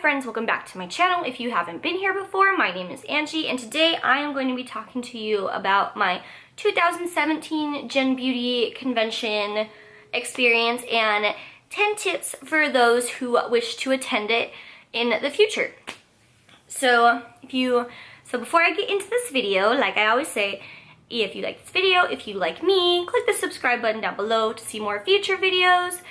friends, welcome back to my channel. If you haven't been here before, my name is Angie, and today I am going to be talking to you about my 2017 Gen Beauty convention experience and 10 tips for those who wish to attend it in the future. So before I get into this video, like I always say, if you like this video, if you like me, click the subscribe button down below to see more future videos,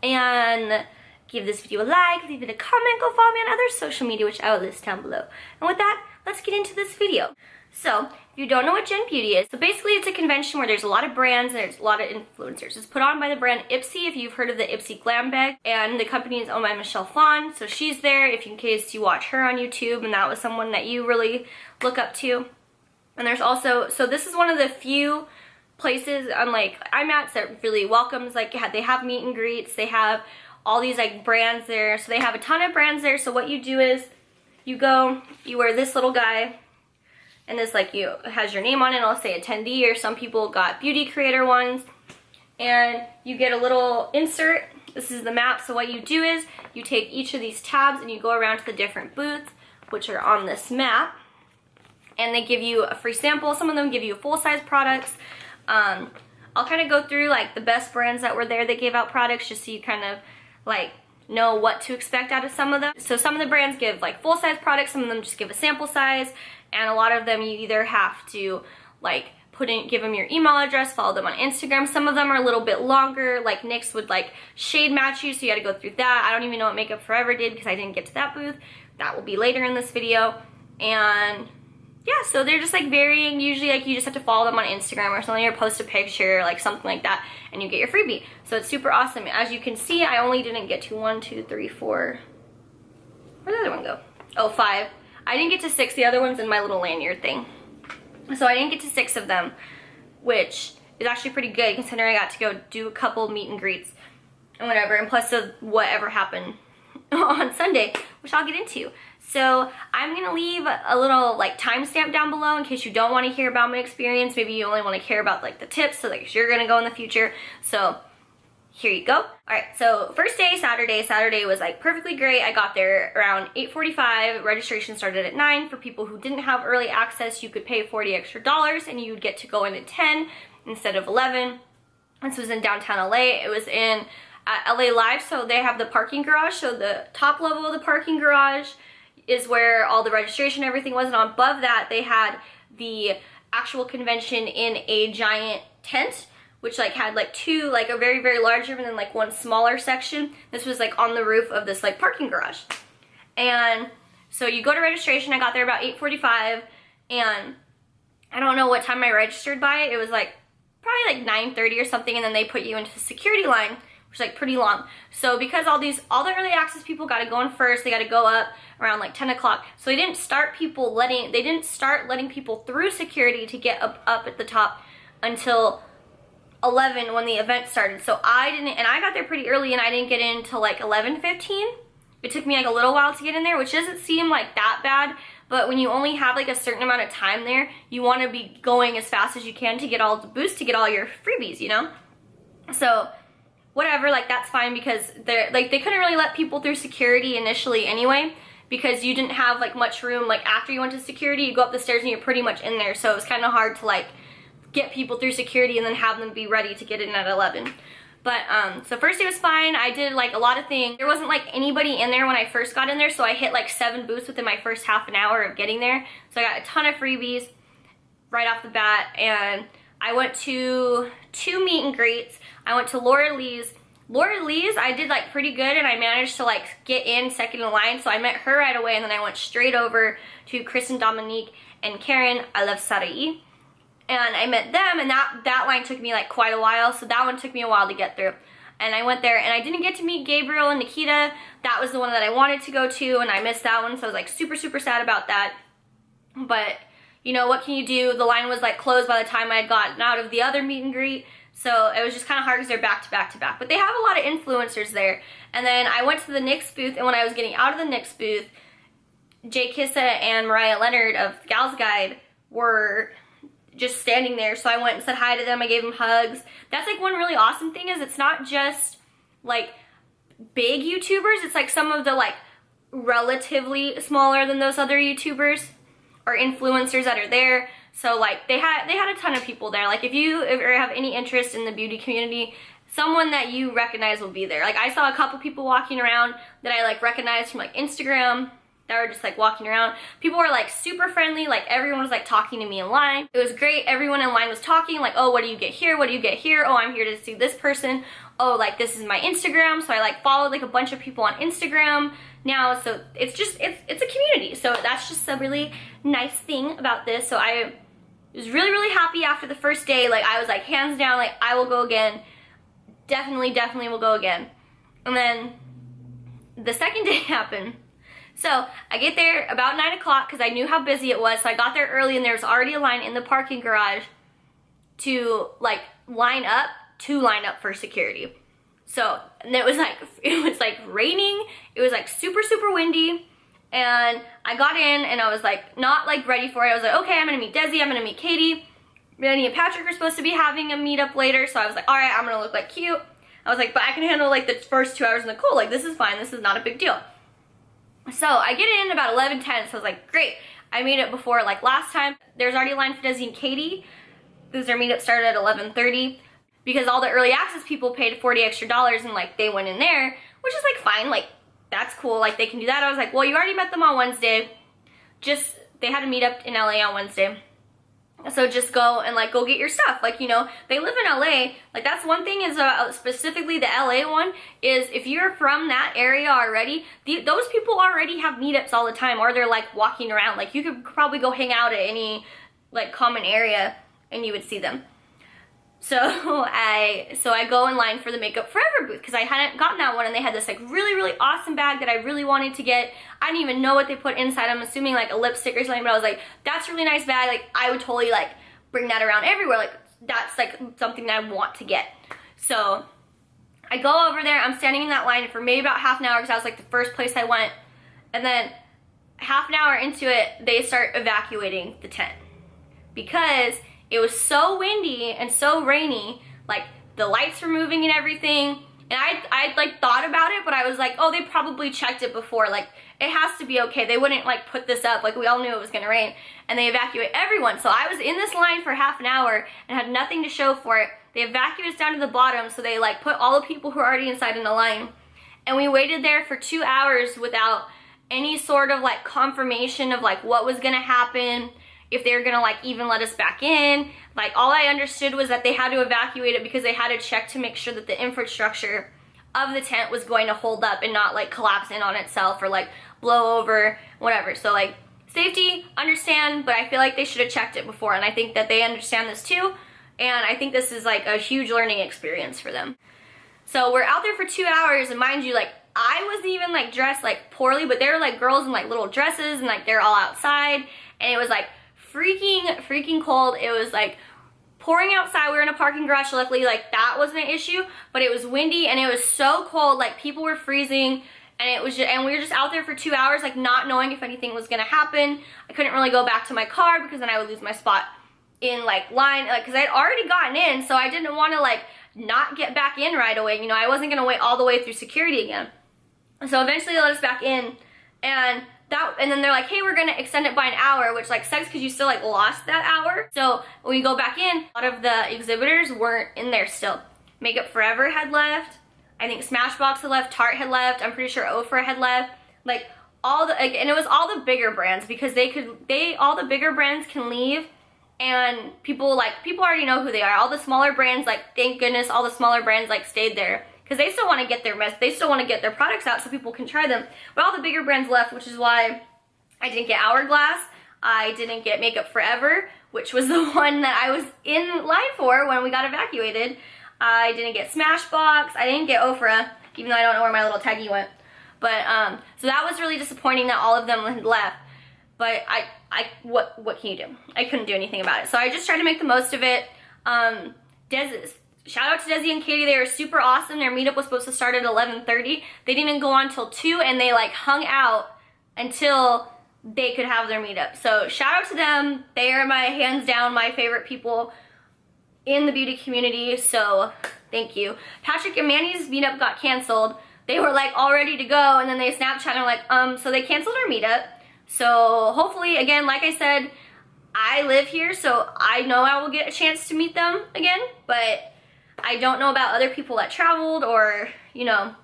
and give this video a like, leave it a comment, go follow me on other social media, which I will list down below. And with that, let's get into this video. So, if you don't know what Gen Beauty is, so basically it's a convention where there's a lot of brands and there's a lot of influencers. It's put on by the brand Ipsy, if you've heard of the Ipsy Glam Bag, and the company is owned by Michelle Phan, so she's there in case you watch her on YouTube and that was someone that you really look up to. And there's also, so this is one of the few places, unlike Ebates, that really welcomes, like they have meet and greets, they have all these like brands there, so they have a ton of brands there. So what you do is you go, you wear this little guy, and this like it has your name on it, I'll say attendee, or some people got beauty creator ones, and you get a little insert. This is the map. So what you do is you take each of these tabs and you go around to the different booths which are on this map, and they give you a free sample. Some of them give you full-size products. I'll kind of go through like the best brands that were there that gave out products, just so you kind of like know what to expect out of some of them. So some of the brands give like full-size products, some of them just give a sample size, and a lot of them you either have to like give them your email address, follow them on Instagram. Some of them are a little bit longer, like NYX would like shade match you, so you gotta go through that. I don't even know what Makeup Forever did because I didn't get to that booth. That will be later in this video. And yeah, so they're just like varying. Usually like you just have to follow them on Instagram or something, or post a picture, like something like that, and you get your freebie. So it's super awesome. As you can see, I only didn't get to 1, 2, 3, 4. Where'd the other one go? Oh, 5. I didn't get to 6. The other one's in my little lanyard thing. So I didn't get to 6 of them, which is actually pretty good considering I got to go do a couple meet and greets and whatever, and plus of whatever happened on Sunday, which I'll get into. So I'm gonna leave a little like timestamp down below in case you don't want to hear about my experience. Maybe you only want to care about like the tips, so like you're gonna go in the future. So here you go. All right, so first day, Saturday was like perfectly great. I got there around 8:45. Registration started at 9. For people who didn't have early access, you could pay $40 extra and you would get to go in at 10 instead of 11. This was in downtown LA. It was in LA Live, so they have the parking garage. So the top level of the parking garage is where all the registration and everything was, and above that they had the actual convention in a giant tent, which like had like two, like a very, very large room and then like one smaller section. This was like on the roof of this like parking garage. And so you go to registration. I got there about 8:45, and I don't know what time I registered by. It was like probably like 9:30 or something, and then they put you into the security line, which is like pretty long. So because all the early access people got to go in first, they got to go up around like 10 o'clock. So they didn't start letting people through security to get up at the top until 11 when the event started. So I got there pretty early, and I didn't get in until like 11:15. It took me like a little while to get in there, which doesn't seem like that bad, but when you only have like a certain amount of time there, you want to be going as fast as you can to get all the boosts, to get all your freebies, you know? So whatever, like that's fine, because they couldn't really let people through security initially anyway, because you didn't have like much room. Like after you went to security, you go up the stairs and you're pretty much in there, so it was kind of hard to like get people through security and then have them be ready to get in at 11. But so first day was fine. I did like a lot of things. There wasn't like anybody in there when I first got in there, so I hit like 7 booths within my first half an hour of getting there. So I got a ton of freebies right off the bat, and I went to 2 meet and greets. I went to Laura Lee's. I did like pretty good, and I managed to like get in second in line, so I met her right away, and then I went straight over to Chris and Dominique and Karen. I love Sarai. And I met them, and that line took me like quite a while, so that one took me a while to get through. And I went there, and I didn't get to meet Gabriel and Nikita. That was the one that I wanted to go to, and I missed that one, so I was like super, super sad about that. But you know, what can you do? The line was like closed by the time I had gotten out of the other meet and greet, so it was just kind of hard because they're back to back to back. But they have a lot of influencers there. And then I went to the NYX booth, and when I was getting out of the NYX booth, Jay Kissa and Mariah Leonard of Gals Guide were just standing there, so I went and said hi to them. I gave them hugs. That's like one really awesome thing, is it's not just like big YouTubers, it's like some of the like relatively smaller than those other YouTubers or influencers that are there. So like they had a ton of people there. Like if you ever have any interest in the beauty community, someone that you recognize will be there. Like I saw a couple people walking around that I like recognized from like Instagram that were just like walking around. People were like super friendly, like everyone was like talking to me in line. It was great. Everyone in line was talking like, oh, what do you get here? What do you get here? Oh, I'm here to see this person. Oh, like this is my Instagram. So I like followed like a bunch of people on Instagram now. So it's just, it's a community. So that's just a really nice thing about this. So I was really, really happy after the first day. Like I was like, hands down, like I will go again. Definitely will go again. And then the second day happened. So I get there about 9 o'clock because I knew how busy it was. So I got there early and there was already a line in the parking garage to like line up for security. So, and it was like raining. It was like super, super windy. And I got in and I was like not like ready for it. I was like, okay, I'm gonna meet Desi, I'm gonna meet Katie. Rennie and Patrick are supposed to be having a meetup later, so I was like, all right, I'm gonna look like cute. I was like, but I can handle like the first 2 hours in the cold. Like this is fine, this is not a big deal. So I get in about 11:10, so I was like, great. I made it before like last time. There's already a line for Desi and Katie because their meetup started at 11:30 because all the early access people paid $40 extra and like they went in there, which is like fine, like that's cool, like they can do that. I was like, well, you already met them on Wednesday. They had a meetup in LA on Wednesday. So just go and like go get your stuff. Like, you know, they live in LA. Like that's one thing is specifically the LA one is if you're from that area already, those people already have meetups all the time, or they're like walking around. Like you could probably go hang out at any like common area and you would see them. So I go in line for the Makeup Forever booth because I hadn't gotten that one, and they had this like really, really awesome bag that I really wanted to get. I didn't even know what they put inside. I'm assuming like a lipstick or something, but I was like, that's a really nice bag. Like I would totally like bring that around everywhere. Like that's like something that I want to get. So I go over there. I'm standing in that line for maybe about half an hour because that was like the first place I went. And then half an hour into it, they start evacuating the tent because it was so windy and so rainy, like the lights were moving and everything. And I like thought about it, but I was like, oh, they probably checked it before. Like it has to be okay. They wouldn't like put this up. Like we all knew it was gonna rain, and they evacuate everyone. So I was in this line for half an hour and had nothing to show for it. They evacuated us down to the bottom, so they like put all the people who are already inside in a line. And we waited there for 2 hours without any sort of like confirmation of like what was gonna happen, if they were gonna like even let us back in. Like all I understood was that they had to evacuate it because they had to check to make sure that the infrastructure of the tent was going to hold up and not like collapse in on itself or like blow over, whatever. So like safety, understand, but I feel like they should have checked it before, and I think that they understand this too, and I think this is like a huge learning experience for them. So we're out there for 2 hours, and mind you, like I wasn't even like dressed like poorly, but there were like girls in like little dresses and like they're all outside, and it was like freaking cold. It was like pouring outside. We were in a parking garage, so luckily like that wasn't an issue, but it was windy and it was so cold, like people were freezing, and it was just, and we were just out there for 2 hours like not knowing if anything was gonna happen. I couldn't really go back to my car because then I would lose my spot in like line, like because I'd already gotten in, so I didn't want to like not get back in right away. You know, I wasn't gonna wait all the way through security again. So eventually they let us back in, and then they're like, hey, we're gonna extend it by an hour, which like sucks because you still like lost that hour. So when we go back in, a lot of the exhibitors weren't in there still. Makeup Forever had left. I think Smashbox had left. Tarte had left. I'm pretty sure Ofra had left. Like all the, like, and it was all the bigger brands because all the bigger brands can leave, and people already know who they are. All the smaller brands, like thank goodness all the smaller brands like stayed there, because they still want to get their products out so people can try them. But all the bigger brands left, which is why I didn't get Hourglass. I didn't get Makeup Forever, which was the one that I was in line for when we got evacuated. I didn't get Smashbox. I didn't get Ofra, even though I don't know where my little taggy went. But so that was really disappointing that all of them had left. But what can you do? I couldn't do anything about it. So I just tried to make the most of it. Shout out to Desi and Katie. They were super awesome. Their meetup was supposed to start at 11:30. They didn't go on till 2, and they like hung out until they could have their meetup. So shout out to them. They are hands down my favorite people in the beauty community. So thank you. Patrick and Manny's meetup got canceled. they were like all ready to go, and then they Snapchat and were like, so they canceled our meetup. So hopefully, again, like I said, I live here, so I know I will get a chance to meet them again, but I don't know about other people that traveled or, you know.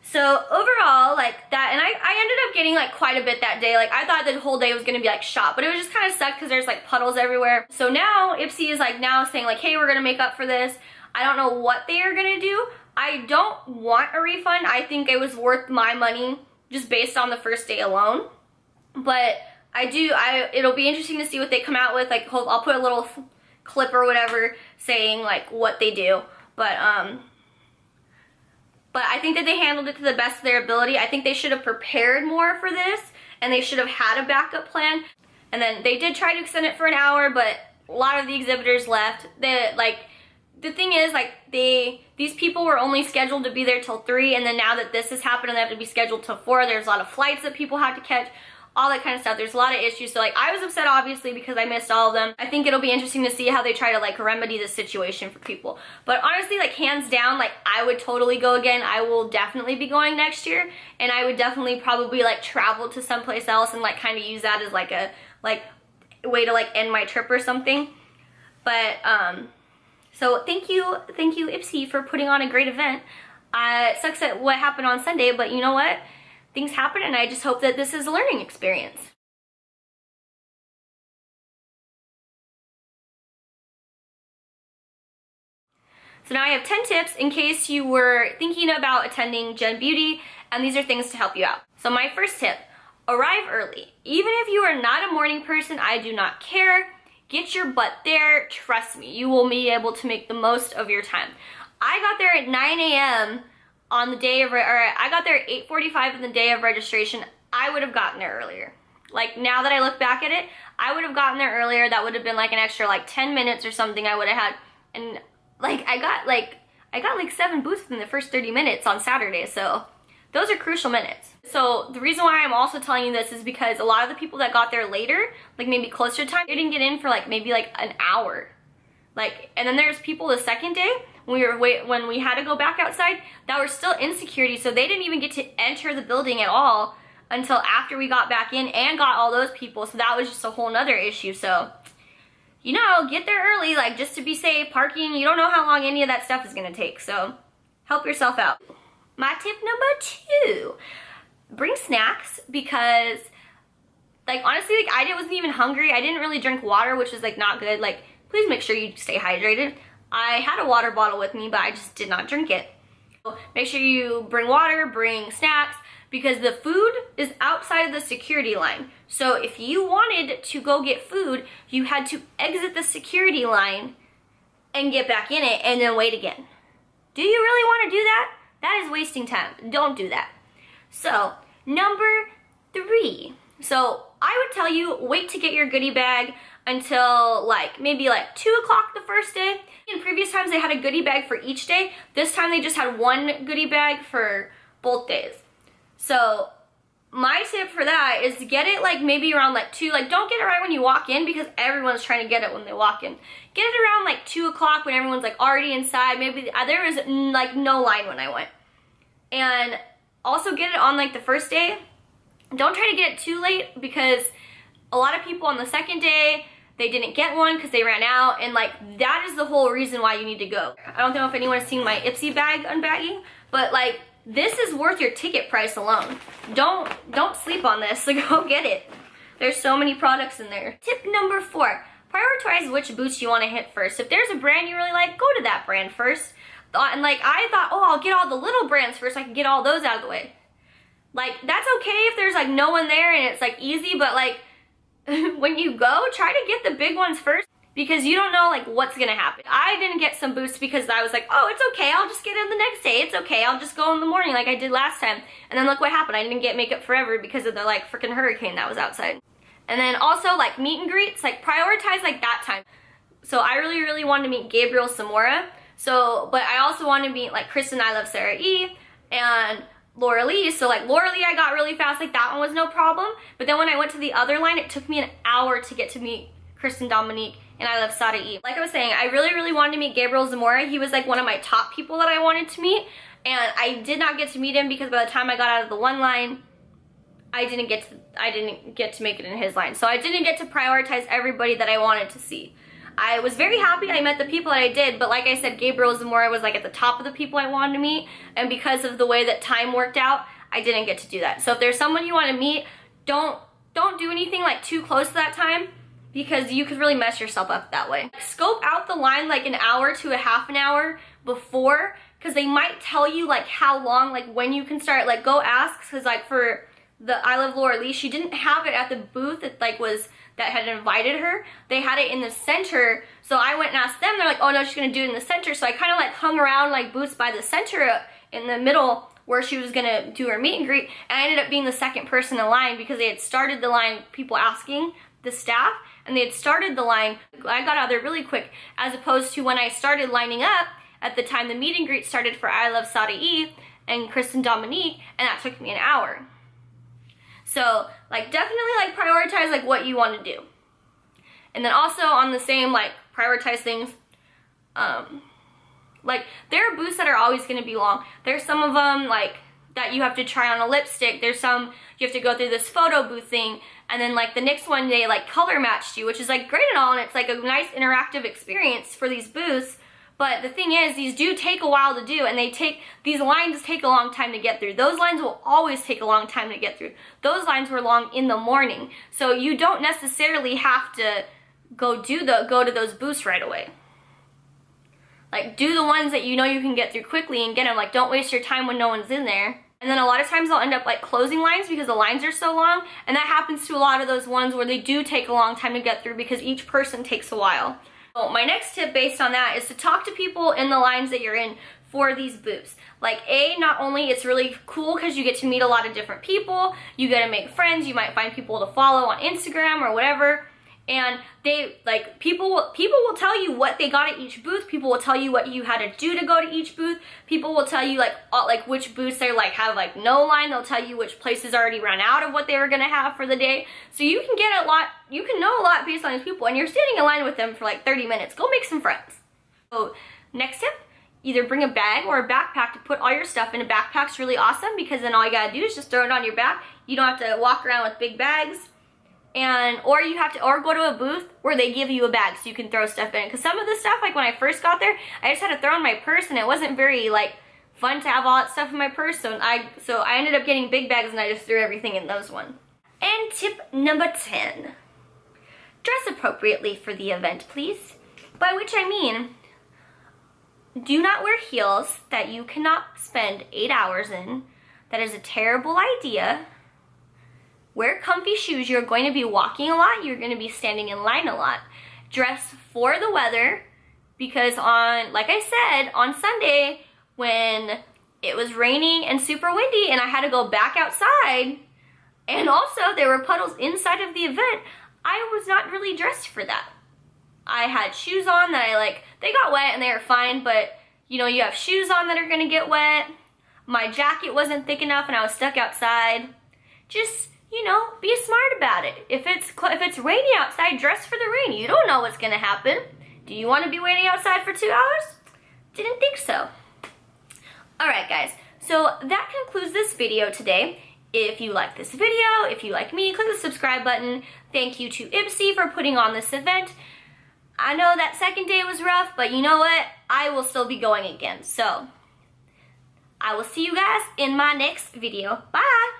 So overall, like that, and I ended up getting like quite a bit that day. Like I thought the whole day was gonna be like shot, but it was just kind of sucked because there's like puddles everywhere. So now Ipsy is like now saying like, hey, we're gonna make up for this. I don't know what they are gonna do. I don't want a refund. I think it was worth my money just based on the first day alone. But it'll be interesting to see what they come out with. Like I'll put a little clip or whatever saying like what they do. But I think that they handled it to the best of their ability. I think they should have prepared more for this, and they should have had a backup plan. And then they did try to extend it for an hour, but a lot of the exhibitors left. The thing is, like, these people were only scheduled to be there till 3, and then now that this has happened and they have to be scheduled till 4, there's a lot of flights that people have to catch, all that kind of stuff. There's a lot of issues. So, like, I was upset, obviously, because I missed all of them. I think it'll be interesting to see how they try to, like, remedy the situation for people. But honestly, like, hands down, like, I would totally go again. I will definitely be going next year, and I would definitely probably, like, travel to someplace else and, like, kind of use that as, like, a, like, way to, like, end my trip or something. But, so thank you Ipsy for putting on a great event. It sucks at what happened on Sunday, but you know what? Things happen, and I just hope that this is a learning experience. So now I have 10 tips in case you were thinking about attending Gen Beauty, and these are things to help you out. So my first tip, arrive early. Even if you are not a morning person, I do not care. Get your butt there. Trust me, you will be able to make the most of your time. I got there at 9 a.m. on the day of, or I got there at 8:45 on the day of registration. I would have gotten there earlier. Like, now that I look back at it, I would have gotten there earlier. That would have been like an extra like 10 minutes or something I would have had. And like, I got like 7 booths in the first 30 minutes on Saturday. So those are crucial minutes. So the reason why I'm also telling you this is because a lot of the people that got there later, like maybe closer to time, they didn't get in for like maybe like an hour. Like, and then there's people the second day when we had to go back outside that were still in security, so they didn't even get to enter the building at all until after we got back in and got all those people. So that was just a whole nother issue. So, you know, get there early, like, just to be safe. Parking, you don't know how long any of that stuff is gonna take, so help yourself out. My tip number 2, bring snacks, because, like, honestly, like, I wasn't even hungry. I didn't really drink water, which is, like, not good. Like, please make sure you stay hydrated. I had a water bottle with me, but I just did not drink it. So make sure you bring water, bring snacks, because the food is outside of the security line. So if you wanted to go get food, you had to exit the security line and get back in it and then wait again. Do you really want to do that? That is wasting time. Don't do that. So, number 3. So, I would tell you, wait to get your goodie bag until like maybe like 2 o'clock the first day. In previous times they had a goodie bag for each day. This time they just had one goodie bag for both days. So my tip for that is to get it like maybe around like 2. Like, don't get it right when you walk in, because everyone's trying to get it when they walk in. Get it around like 2 o'clock when everyone's like already inside. Maybe there was like no line when I went. And also get it on like the first day. Don't try to get it too late, because a lot of people on the second day, they didn't get one because they ran out, and like that is the whole reason why you need to go. I don't know if anyone's seen my Ipsy bag unbagging, but like this is worth your ticket price alone. Don't sleep on this, so go get it. There's so many products in there. Tip number 4, prioritize which booths you want to hit first. If there's a brand you really like, go to that brand first. And like I thought, oh, I'll get all the little brands first, I can get all those out of the way. Like, that's okay if there's like no one there and it's like easy, but like when you go, try to get the big ones first, because you don't know like what's gonna happen. I didn't get some booths because I was like, oh, it's okay, I'll just get it the next day. It's okay, I'll just go in the morning like I did last time. And then look what happened. I didn't get makeup forever because of the like freaking hurricane that was outside. And then also like meet and greets, like prioritize like that time. So I really wanted to meet Gabriel Samora. So, but I also wanted to meet like Kristen I Love Sarah E and Laura Lee. So like Laura Lee I got really fast, like that one was no problem. But then when I went to the other line, it took me an hour to get to meet Kristen Dominique and I Love Sada E. Like I was saying, I really wanted to meet Gabriel Zamora. He was like one of my top people that I wanted to meet. and I did not get to meet him because by the time I got out of the one line, I didn't get to make it in his line. So I didn't get to prioritize everybody that I wanted to see. I was very happy I met the people that I did, but like I said, Gabriel Zamora was like at the top of the people I wanted to meet, and because of the way that time worked out, I didn't get to do that. So if there's someone you want to meet, don't do anything like too close to that time, because you could really mess yourself up that way. Scope out the line like an hour to a half an hour before, because they might tell you like how long, like when you can start. Like go ask, because like for the I Love Laura Lee, she didn't have it at the booth that like that had invited her. They had it in the center, so I went and asked them. They're like, oh no, she's gonna do it in the center. So I kind of like hung around like booths by the center in the middle where she was gonna do her meet and greet, and I ended up being the second person in line because they had started the line, people asking the staff, and they had started the line. I got out there really quick, as opposed to when I started lining up at the time the meet and greet started for I Love Sadie and Kristen Dominique, and that took me an hour. So like definitely like prioritize like what you want to do. And then also on the same like prioritize things, like there are booths that are always going to be long. There's some of them like that you have to try on a lipstick. There's some you have to go through this photo booth thing, and then like the next one they like color matched you, which is like great and all, and it's like a nice interactive experience for these booths. But the thing is, these do take a while to do, and these lines take a long time to get through. Those lines will always take a long time to get through. Those lines were long in the morning, so you don't necessarily have to go to those booths right away. Like do the ones that you know you can get through quickly and get them. Like don't waste your time when no one's in there. And then a lot of times I'll end up like closing lines because the lines are so long, and that happens to a lot of those ones where they do take a long time to get through because each person takes a while. So my next tip based on that is to talk to people in the lines that you're in for these booths. Like not only it's really cool because you get to meet a lot of different people, you get to make friends, you might find people to follow on Instagram or whatever, and they like people will tell you what they got at each booth. People will tell you what you had to do to go to each booth. People will tell you like which booths they like have like no line. They'll tell you which places already ran out of what they were gonna have for the day. So you can get a lot, you can know a lot based on these people, and you're standing in line with them for like 30 minutes. Go make some friends. So next tip, either bring a bag or a backpack to put all your stuff in. A backpack's really awesome because then all you gotta do is just throw it on your back. You don't have to walk around with big bags. Or go to a booth where they give you a bag so you can throw stuff in. Because some of the stuff, like when I first got there, I just had to throw in my purse, and it wasn't very like fun to have all that stuff in my purse. So I ended up getting big bags, and I just threw everything in those ones. And tip number 10, dress appropriately for the event, please. By which I mean, do not wear heels that you cannot spend 8 hours in. That is a terrible idea. Wear comfy shoes. You're going to be walking a lot. You're going to be standing in line a lot. Dress for the weather, because like I said, on Sunday when it was raining and super windy and I had to go back outside, and also there were puddles inside of the event, I was not really dressed for that. I had shoes on that they got wet and they were fine, but you know, you have shoes on that are going to get wet. My jacket wasn't thick enough and I was stuck outside. Just, you know, be smart about it. If it's rainy outside, dress for the rain. You don't know what's gonna happen. Do you want to be waiting outside for 2 hours? Didn't think so. Alright guys, so that concludes this video today. If you like this video, if you like me, click the subscribe button. Thank you to Ebates for putting on this event. I know that second day was rough, but you know what? I will still be going again. So, I will see you guys in my next video. Bye!